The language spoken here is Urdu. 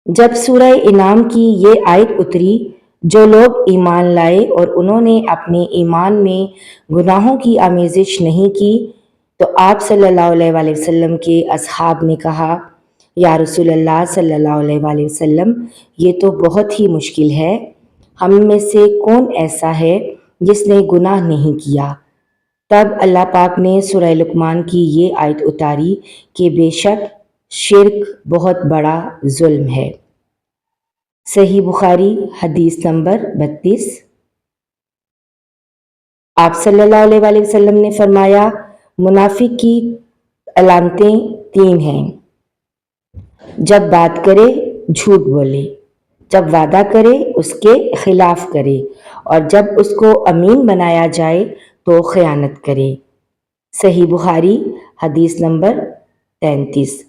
جب سورہ انعام کی یہ آیت اتری، جو لوگ ایمان لائے اور انہوں نے اپنے ایمان میں گناہوں کی آمیزش نہیں کی، تو آپ صلی اللہ علیہ وآلہ وسلم کے اصحاب نے کہا، یا رسول اللہ صلی اللہ علیہ وآلہ وسلم، یہ تو بہت ہی مشکل ہے، ہم میں سے کون ایسا ہے جس نے گناہ نہیں کیا؟ تب اللہ پاک نے سورہ لقمان کی یہ آیت اتاری کہ بے شک شرک بہت بڑا ظلم ہے۔ صحیح بخاری حدیث نمبر 32۔ آپ صلی اللہ علیہ وآلہ وسلم نے فرمایا، منافق کی علامتیں 3 ہیں: جب بات کرے جھوٹ بولے، جب وعدہ کرے اس کے خلاف کرے، اور جب اس کو امین بنایا جائے تو خیانت کرے۔ صحیح بخاری حدیث نمبر 33۔